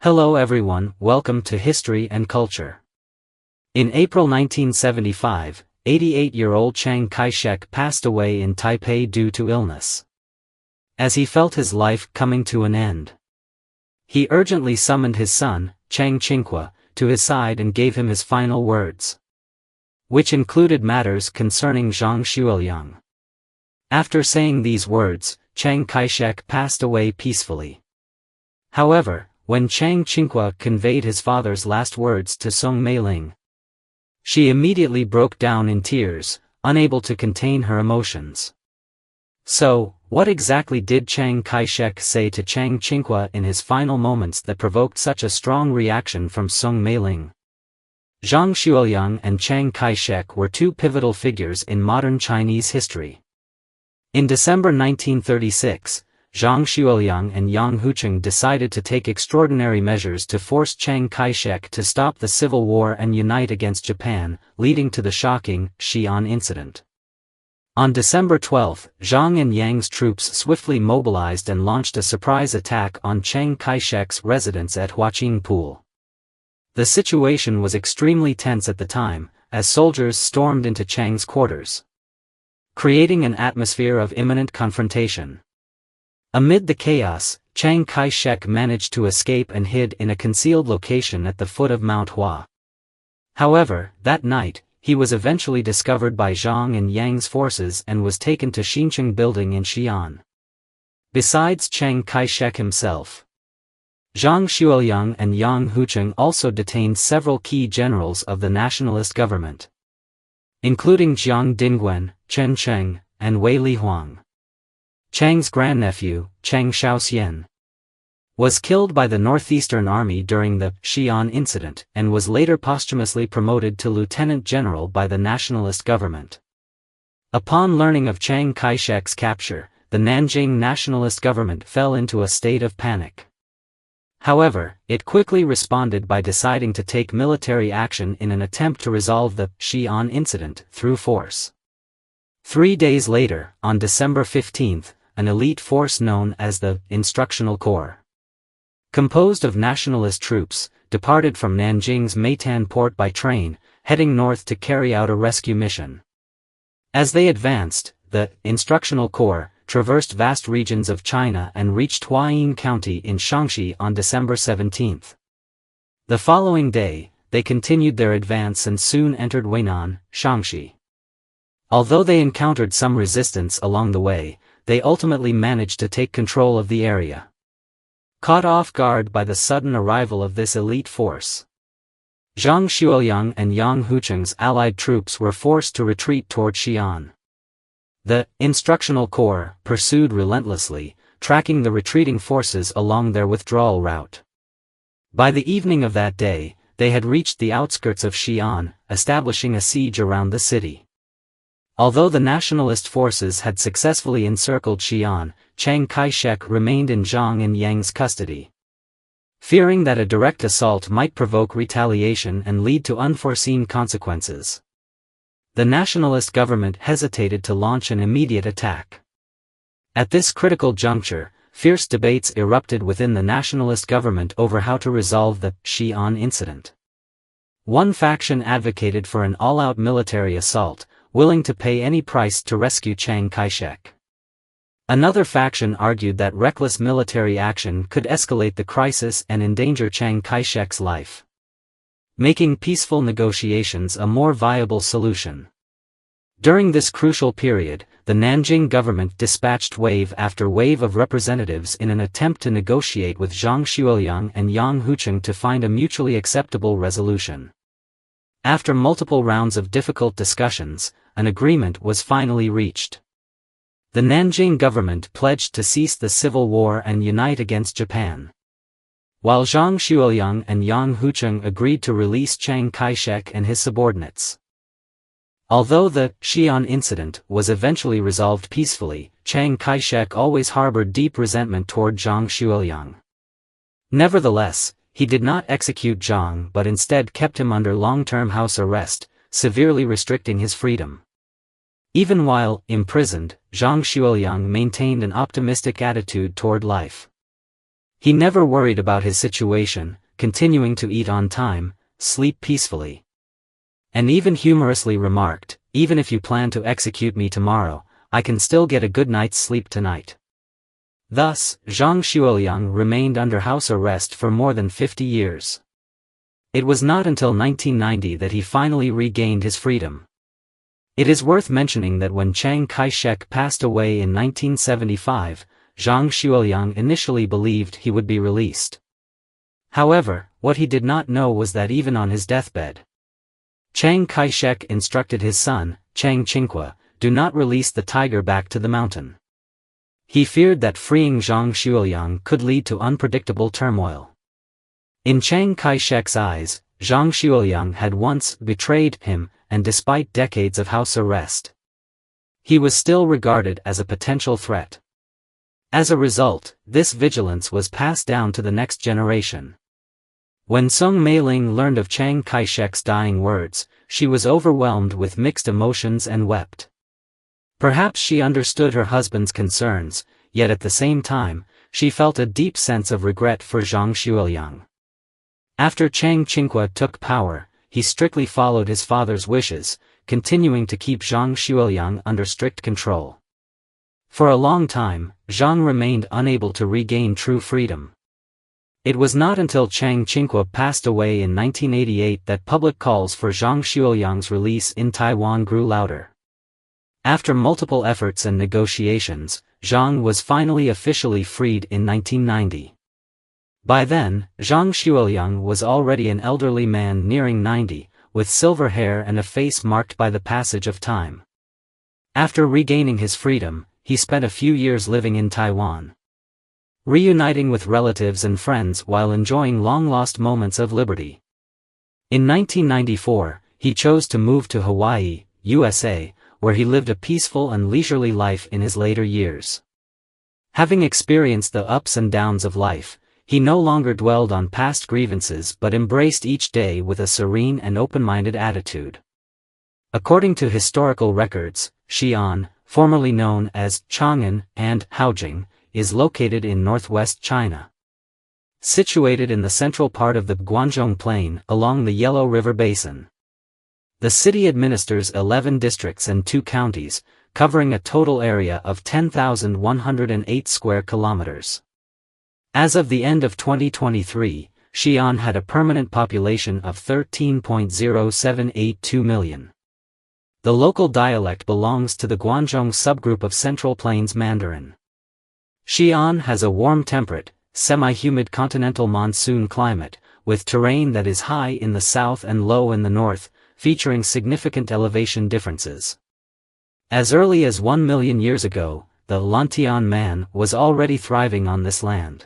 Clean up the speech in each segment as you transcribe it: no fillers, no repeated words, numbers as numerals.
Hello everyone, welcome to History and Culture. In April 1975, 88-year-old Chiang Kai-shek passed away in Taipei due to illness. As he felt his life coming to an end, he urgently summoned his son, Chiang Ching-kuo, to his side and gave him his final words, which included matters concerning Zhang Xueliang. After saying these words, Chiang Kai-shek passed away peacefully. However, when Chiang Ching-kuo conveyed his father's last words to Soong Mei-ling, she immediately broke down in tears, unable to contain her emotions. So, what exactly did Chiang Kai-shek say to Chiang Ching-kuo in his final moments that provoked such a strong reaction from Soong Mei-ling? Zhang Xueliang and Chiang Kai-shek were two pivotal figures in modern Chinese history. In December 1936, Zhang Xueliang and Yang Hucheng decided to take extraordinary measures to force Chiang Kai-shek to stop the civil war and unite against Japan, leading to the shocking Xi'an incident. On December 12, Zhang and Yang's troops swiftly mobilized and launched a surprise attack on Chiang Kai-shek's residence at Huaqingpool. The situation was extremely tense at the time, as soldiers stormed into Chiang's quarters, creating an atmosphere of imminent confrontation. Amid the chaos, Chiang Kai-shek managed to escape and hid in a concealed location at the foot of Mount Hua. However, that night, he was eventually discovered by Zhang and Yang's forces and was taken to Xincheng Building in Xi'an. Besides Chiang Kai-shek himself, Zhang Xueliang and Yang Hucheng also detained several key generals of the nationalist government, including Jiang Dingguan, Chen Cheng, and Wei Lihuang. Chiang's grandnephew, Chiang Shaoxian, was killed by the Northeastern Army during the Xi'an incident and was later posthumously promoted to lieutenant general by the nationalist government. Upon learning of Chiang Kai-shek's capture, the Nanjing nationalist government fell into a state of panic. However, it quickly responded by deciding to take military action in an attempt to resolve the Xi'an incident through force. 3 days later, on December 15, an elite force known as the Instructional Corps, composed of nationalist troops, departed from Nanjing's Meitan port by train, heading north to carry out a rescue mission. As they advanced, the Instructional Corps traversed vast regions of China and reached Huayin County in Shaanxi on December 17. The following day, they continued their advance and soon entered Weinan, Shaanxi. Although they encountered some resistance along the way, they ultimately managed to take control of the area. Caught off guard by the sudden arrival of this elite force, Zhang Xueliang and Yang Hucheng's allied troops were forced to retreat toward Xi'an. The Instructional Corps pursued relentlessly, tracking the retreating forces along their withdrawal route. By the evening of that day, they had reached the outskirts of Xi'an, establishing a siege around the city. Although the nationalist forces had successfully encircled Xi'an, Chiang Kai-shek remained in Zhang and Yang's custody. Fearing that a direct assault might provoke retaliation and lead to unforeseen consequences, the nationalist government hesitated to launch an immediate attack. At this critical juncture, fierce debates erupted within the nationalist government over how to resolve the Xi'an incident. One faction advocated for an all-out military assault, willing to pay any price to rescue Chiang Kai-shek. Another faction argued that reckless military action could escalate the crisis and endanger Chiang Kai-shek's life, making peaceful negotiations a more viable solution. During this crucial period, the Nanjing government dispatched wave after wave of representatives in an attempt to negotiate with Zhang Xueliang and Yang Hucheng to find a mutually acceptable resolution. After multiple rounds of difficult discussions, an agreement was finally reached. The Nanjing government pledged to cease the civil war and unite against Japan, while Zhang Xueliang and Yang Hucheng agreed to release Chiang Kai-shek and his subordinates. Although the Xi'an incident was eventually resolved peacefully, Chiang Kai-shek always harbored deep resentment toward Zhang Xueliang. Nevertheless, he did not execute Zhang but instead kept him under long-term house arrest, severely restricting his freedom. Even while imprisoned, Zhang Xueliang maintained an optimistic attitude toward life. He never worried about his situation, continuing to eat on time, sleep peacefully. And even humorously remarked, "Even if you plan to execute me tomorrow, I can still get a good night's sleep tonight." Thus, Zhang Xueliang remained under house arrest for more than 50 years. It was not until 1990 that he finally regained his freedom. It is worth mentioning that when Chiang Kai-shek passed away in 1975, Zhang Xueliang initially believed he would be released. However, what he did not know was that even on his deathbed, Chiang Kai-shek instructed his son, Chiang Ching-kuo, do not release the tiger back to the mountain. He feared that freeing Zhang Xueliang could lead to unpredictable turmoil. In Chiang Kai-shek's eyes, Zhang Xueliang had once betrayed him, and despite decades of house arrest, he was still regarded as a potential threat. As a result, this vigilance was passed down to the next generation. When Soong Mei-ling learned of Chiang Kai-shek's dying words, she was overwhelmed with mixed emotions and wept. Perhaps she understood her husband's concerns, yet at the same time, she felt a deep sense of regret for Zhang Xueliang. After Chiang Ching-kuo took power, he strictly followed his father's wishes, continuing to keep Zhang Xueliang under strict control. For a long time, Zhang remained unable to regain true freedom. It was not until Chiang Ching-kuo passed away in 1988 that public calls for Zhang Xueliang's release in Taiwan grew louder. After multiple efforts and negotiations, Zhang was finally officially freed in 1990. By then, Zhang Xueliang was already an elderly man nearing 90, with silver hair and a face marked by the passage of time. After regaining his freedom, he spent a few years living in Taiwan, reuniting with relatives and friends while enjoying long-lost moments of liberty. In 1994, he chose to move to Hawaii, USA, where he lived a peaceful and leisurely life in his later years. Having experienced the ups and downs of life, he no longer dwelled on past grievances but embraced each day with a serene and open-minded attitude. According to historical records, Xi'an, formerly known as Chang'an and Haojing, is located in northwest China. Situated in the central part of the Guangzhong Plain along the Yellow River Basin. The city administers 11 districts and 2 counties, covering a total area of 10,108 square kilometers. As of the end of 2023, Xi'an had a permanent population of 13.0782 million. The local dialect belongs to the Guangzhong subgroup of Central Plains Mandarin. Xi'an has a warm temperate, semi-humid continental monsoon climate, with terrain that is high in the south and low in the north, featuring significant elevation differences. As early as 1 million years ago, the Lantian man was already thriving on this land.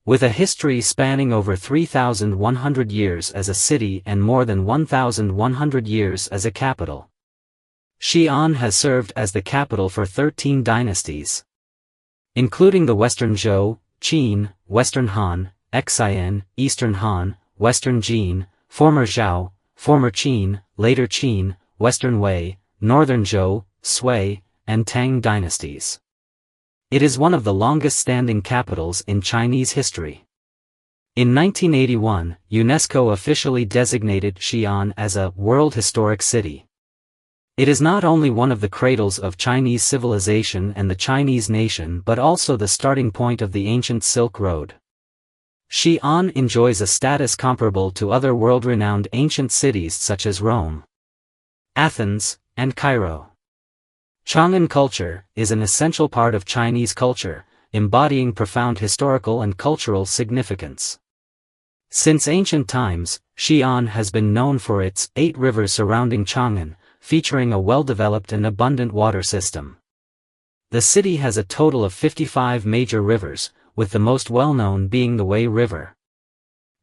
With a history spanning over 3,100 years as a city and more than 1,100 years as a capital, Xi'an has served as the capital for 13 dynasties, including the Western Zhou, Qin, Western Han, Xian, Eastern Han, Western Jin, former Zhao, former Qin, later Qin, Western Wei, Northern Zhou, Sui, and Tang dynasties. It is one of the longest-standing capitals in Chinese history. In 1981, UNESCO officially designated Xi'an as a World Historic City. It is not only one of the cradles of Chinese civilization and the Chinese nation but also the starting point of the ancient Silk Road. Xi'an enjoys a status comparable to other world-renowned ancient cities such as Rome, Athens, and Cairo. Chang'an culture is an essential part of Chinese culture, embodying profound historical and cultural significance. Since ancient times, Xi'an has been known for its 8 rivers surrounding Chang'an, featuring a well-developed and abundant water system. The city has a total of 55 major rivers, with the most well-known being the Wei River,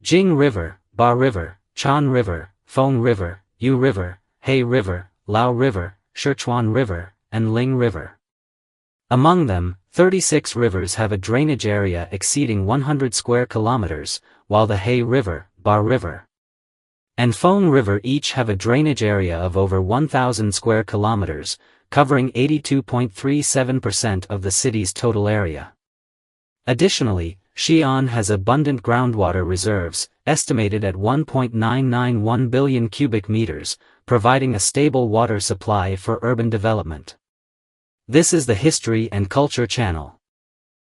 Jing River, Ba River, Chan River, Feng River, Yu River, He River, Lao River, Sichuan River, and Ling River. Among them, 36 rivers have a drainage area exceeding 100 square kilometers, while the He River, Ba River, and Feng River each have a drainage area of over 1,000 square kilometers, covering 82.37% of the city's total area. Additionally, Xi'an has abundant groundwater reserves, estimated at 1.991 billion cubic meters, providing a stable water supply for urban development. This is the History and Culture channel.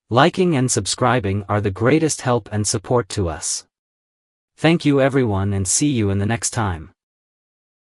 Liking and subscribing are the greatest help and support to us. Thank you everyone and see you in the next time.